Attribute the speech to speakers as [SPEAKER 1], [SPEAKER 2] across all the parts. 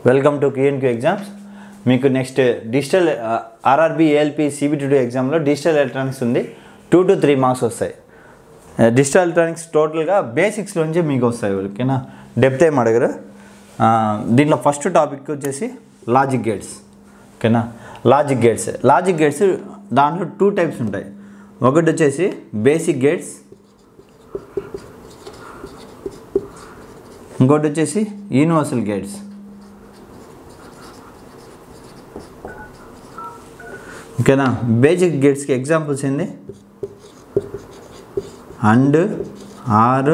[SPEAKER 1] Welcome to Q&Q exams. మీకు next digital RRB ALP CBT2 ఎగ్జామ్లో digital electronics ఉంది. 2 to 3 marks వస్తాయి. Digital electronics టోటల్గా బేసిక్స్లోంచి మీకు వస్తాయి. ఓకేనా, డెప్త్ ఏం అడగరు. దీంట్లో ఫస్ట్ టాపిక్ వచ్చేసి లాజిక్ గేట్స్. ఓకేనా, లాజిక్ గేట్స్ దాంట్లో 2 టైప్స్ ఉంటాయి. ఒకటి వచ్చేసి బేసిక్ గేట్స్, ఇంకోటి వచ్చేసి యూనివర్సల్ గేట్స్. ఓకేనా, బేసిక్ గేట్స్కి ఎగ్జాంపుల్స్ ఏంది? And, or,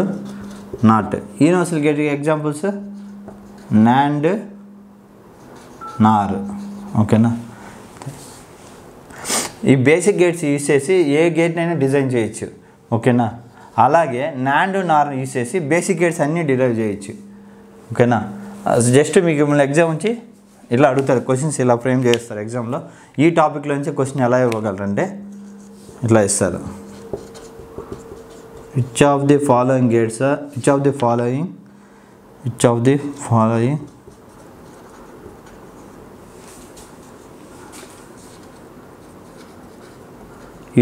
[SPEAKER 1] not. యూనివర్సల్ గేట్కి ఎగ్జాంపుల్స్ నాండ్, నార్. ఓకేనా, ఈ బేసిక్ గేట్స్ యూజ్ చేసి ఏ గేట్నైనా డిజైన్ చేయొచ్చు. ఓకేనా, అలాగే నాండ్, నార్ యూజ్ చేసి బేసిక్ గేట్స్ అన్నీ డిరైవ్ చేయొచ్చు. ఓకేనా, జస్ట్ మీకు మిమ్మల్ని ఎగ్జామ్ నుంచి ఇలా అడుగుతారు, క్వశ్చన్స్ ఇలా ఫ్రేమ్ చేస్తారు ఎగ్జామ్లో. ఈ టాపిక్లో నుంచి క్వశ్చన్ ఎలా ఇవ్వగలరంటే ఇట్లా ఇస్తారు. Which of the following gates which of the following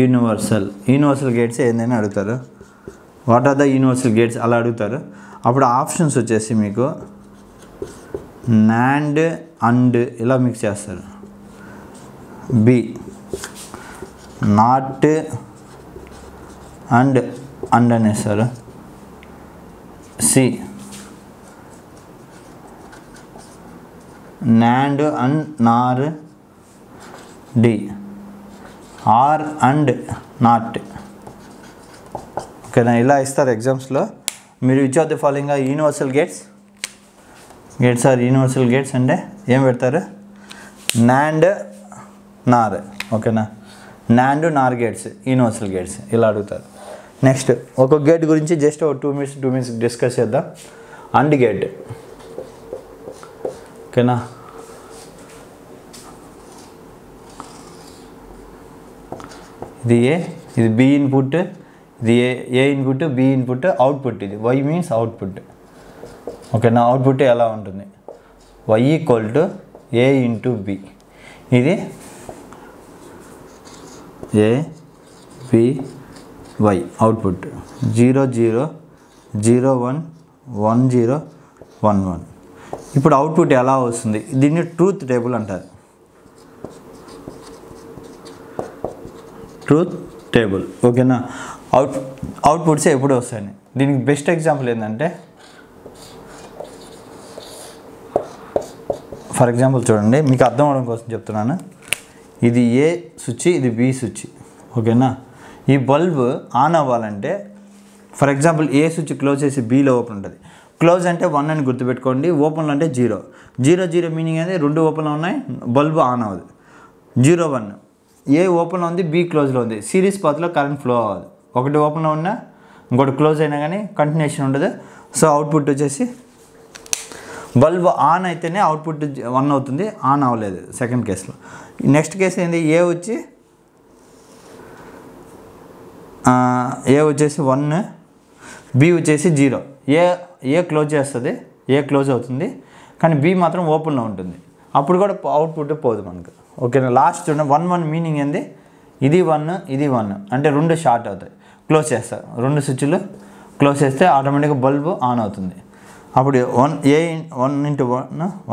[SPEAKER 1] universal gates ఏందని అడుగుతారు. What are the universal gates అలా అడుగుతారు. అప్పుడు ఆప్షన్స్ వచ్చేసి మీకు నాండ్, అండ్ ఇలా మిక్స్ చేస్తారు. బి నాట్ అండ్ అనేస్తారు. C nand and nor. D or and not. ఓకేనా, ఇలా ఇస్తారు ఎగ్జామ్స్లో. మీరు which of the following universal gates are universal gates అంటే ఏం పెడతారు? NAND, nor. ఓకేనా, నాండ్, నార్ గేట్స్ యూనివర్సల్ గేట్స్ ఇలా అడుగుతారు. నెక్స్ట్ ఒక గేట్ గురించి జస్ట్ ఒక 2 minutes డిస్కస్ చేద్దాం. And gate. ఓకేనా, ఇది ఏ, ఇది బి ఇన్పుట్, ఇది ఏ ఇన్పుట్, బి ఇన్పుట్, అవుట్పుట్. ఇది వై మీన్స్ అవుట్పుట్. ఓకేనా, అవుట్పుట్ ఎలా ఉంటుంది? y = a × b. ఇది a b y అవుట్పుట్ 0 0 0 1 1 0 1 1. ఇప్పుడు అవుట్పుట్ ఎలా వస్తుంది? దీన్ని ట్రూత్ టేబుల్ అంటారు. Truth table. ఓకేనా, అవుట్పుట్స్ ఎప్పుడు వస్తాయని. దీనికి బెస్ట్ ఎగ్జాంపుల్ ఏంటంటే, ఫర్ ఎగ్జాంపుల్ చూడండి, మీకు అర్థం అవడం కోసం చెప్తున్నాను. ఇది ఏ స్విచ్, ఇది బి స్విచ్. ఓకేనా, ఈ బల్బ్ ఆన్ అవ్వాలంటే for example A switch close చేసి బీలో ఓపెన్ ఉంటుంది. క్లోజ్ అంటే 1 అని గుర్తుపెట్టుకోండి, ఓపెన్లో అంటే 0. 0 0 మీనింగ్ అనేది 2 ఓపెన్లో ఉన్నాయి, బల్బ్ ఆన్ అవ్వదు. 0 1 ఏ ఓపెన్లో ఉంది, బి క్లోజ్లో ఉంది. సిరీస్ పాత్లో కరెంట్ ఫ్లో అవ్వదు. ఒకటి ఓపెన్లో ఉన్నా ఇంకోటి క్లోజ్ అయినా కానీ కంటిన్యూషన్ ఉండదు. సో అవుట్పుట్ వచ్చేసి బల్బ్ ఆన్ అయితేనే అవుట్పుట్ 1 అవుతుంది, ఆన్ అవ్వలేదు సెకండ్ కేసులో. నెక్స్ట్ కేసు ఏంది? ఏ వచ్చేసి 1, బి వచ్చేసి 0. ఏ క్లోజ్ చేస్తుంది, ఏ క్లోజ్ అవుతుంది, కానీ బి మాత్రం ఓపెన్లో ఉంటుంది. అప్పుడు కూడా అవుట్పుట్ పోదు మనకు. ఓకేనా, లాస్ట్ చూడండి 1 1 మీనింగ్ ఏంది? ఇది 1 ఇది 1 అంటే 2 షార్ట్ అవుతాయి. క్లోజ్ చేస్తారు, 2 స్విచ్లు క్లోజ్ చేస్తే ఆటోమేటిక్గా బల్బు ఆన్ అవుతుంది. అప్పుడు 1 ×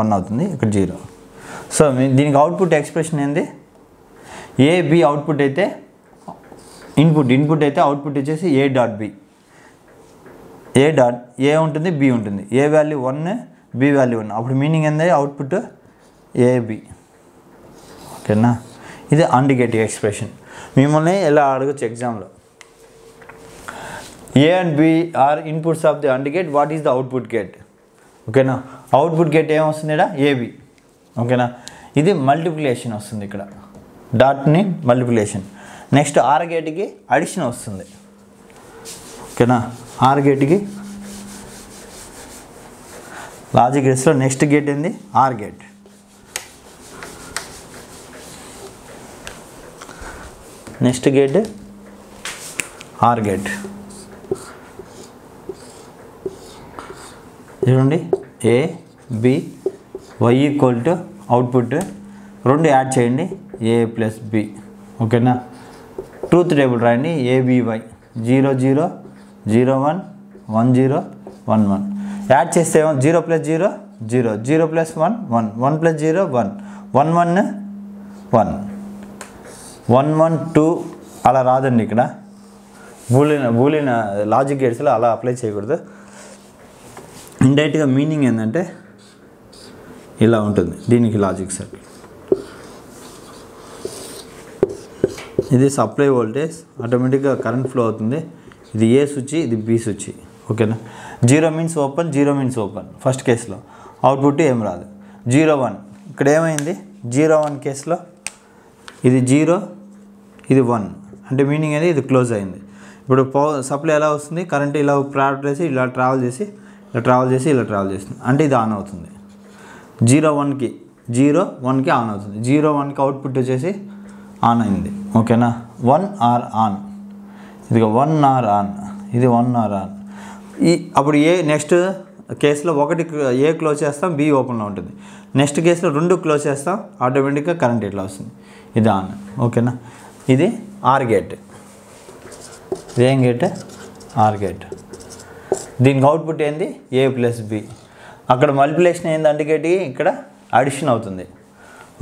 [SPEAKER 1] 1 అవుతుంది, ఇక్కడ 0. సో దీనికి అవుట్పుట్ ఎక్స్ప్రెషన్ ఏంది? ఏ బి అవుట్పుట్ అయితే ఇన్పుట్ అయితే అవుట్పుట్ వచ్చేసి a.b. ఏ ఉంటుంది, బి ఉంటుంది. ఏ వాల్యూ 1, బి వాల్యూ 1. అప్పుడు మీనింగ్ ఏంది? Output AB. ఓకేనా, ఇది అండ్ గేట్ ఎక్స్ప్రెషన్. మిమ్మల్ని ఎలా అడగచ్చు ఎగ్జామ్లో, A and B are inputs of the AND gate. What is the output gate? ఓకేనా, అవుట్పుట్ గేట్ ఏమొస్తుంది ఇక్కడ? AB. ఓకేనా, ఇది మల్టిప్లికేషన్ వస్తుంది ఇక్కడ, డాట్ని మల్టిప్లికేషన్. నెక్స్ట్ ఆర్ గేట్కి అడిషన్ వస్తుంది. ఓకేనా, ఆర్ గేట్కి లాజిక్ గేట్స్లో నెక్స్ట్ గేట్ ఏంది? Or gate. Next gate or gate. చూడండి, A, B, Y equal to output 2 add చేయండి ఏ ప్లస్ బి ఓకేనా. ట్రూత్ టేబుల్ రాయండి ఏబివై 0 0 0 1 1 0 1 1 యాడ్ చేస్తే 0 + 0 0 0 + 1 1 1 + 0 1 1 1 1 1 1 2 అలా రాదండి. ఇక్కడ బూలియన్ లాజిక్ గేట్స్లో అలా అప్లై చేయకూడదు. ఇండైరెక్ట్గా మీనింగ్ ఏంటంటే ఇలా ఉంటుంది దీనికి లాజిక్ సర్క్యూట్. ఇది సప్లై వోల్టేజ్ ఆటోమేటిక్గా కరెంట్ ఫ్లో అవుతుంది. ఇది ఏ స్విచ్, ఇది బి స్విచ్ ఓకేనా. 0 means open, 0 means open first కేసులో. అవుట్పుట్ ఏం రాదు. 0 1 ఇక్కడ ఏమైంది 0 1 కేసులో ఇది 0 ఇది 1 అంటే మీనింగ్ అనేది ఇది క్లోజ్ అయింది. ఇప్పుడు సప్లై ఎలా వస్తుంది, కరెంట్ ఇలా ట్రావెల్ చేసి ఇలా ట్రావెల్ చేసి ఇలా ట్రావెల్ చేసి ఇలా ట్రావెల్ చేస్తుంది అంటే ఇది ఆన్ అవుతుంది. 0 1కి ఆన్ అవుతుంది. 0 1కి అవుట్పుట్ వచ్చేసి ఆన్ అయింది ఓకేనా. 1 ఆర్ ఆన్, ఇదిగో 1 ఆర్ ఆన్, ఇది 1 ఆర్ ఆన్. అప్పుడు ఏ నెక్స్ట్ కేసులో 1 ఏ క్లోజ్ చేస్తాం, బి ఓపెన్లో ఉంటుంది. నెక్స్ట్ కేసులో 2 క్లోజ్ చేస్తాం, ఆటోమేటిక్గా కరెంట్ ఇట్లా వస్తుంది, ఇది ఆన్ ఓకేనా. ఇది ఆర్ గేట్. ఇదేం గేట్, ఆర్ గేట్. దీనికి అవుట్పుట్ ఏంది ఏ ప్లస్ బి. అక్కడ మల్టిప్లికేషన్ ఏంది అందుకేటి, ఇక్కడ అడిషన్ అవుతుంది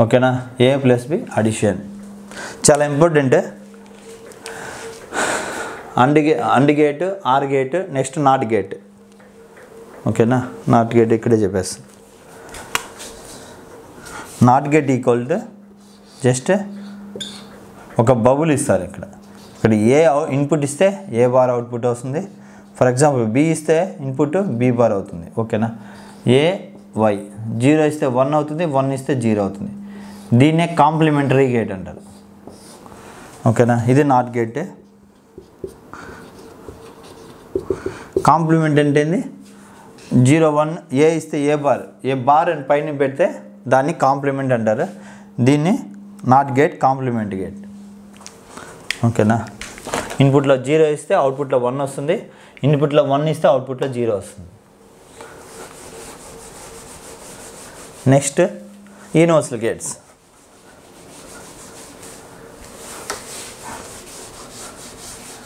[SPEAKER 1] ఓకేనా. ఏ ప్లస్ బి అడిషన్ చాలా important. And gate, or gate, next not gate ఓకేనా. నాట్ గేట్ ఇక్కడే చెప్పేస్తాను. Not gate equal to just ఒక బబుల్ ఇస్తారు ఇక్కడ. ఏ ఇన్పుట్ ఇస్తే ఏ బార్ అవుట్పుట్ వస్తుంది. ఫర్ ఎగ్జాంపుల్ బి ఇస్తే ఇన్పుట్ బి బార్ అవుతుంది ఓకేనా. ఏ వై 0 ఇస్తే 1 అవుతుంది, 1 ఇస్తే 0 అవుతుంది. దీన్నే కాంప్లిమెంటరీ గేట్ అంటారు ఓకేనా. ఇది నాట్ గేట్. కాంప్లిమెంట్ అంటే ఏంది, 0 1 ఏ ఇస్తే ఏ బార్ అని పైన పెడితే దాన్ని కాంప్లిమెంట్ అంటారు. దీన్ని నాట్ గేట్, కాంప్లిమెంట్ గేట్ ఓకేనా. ఇన్పుట్లో 0 ఇస్తే అవుట్పుట్లో 1 వస్తుంది, ఇన్పుట్లో 1 ఇస్తే అవుట్పుట్లో 0 వస్తుంది. Next universal gates.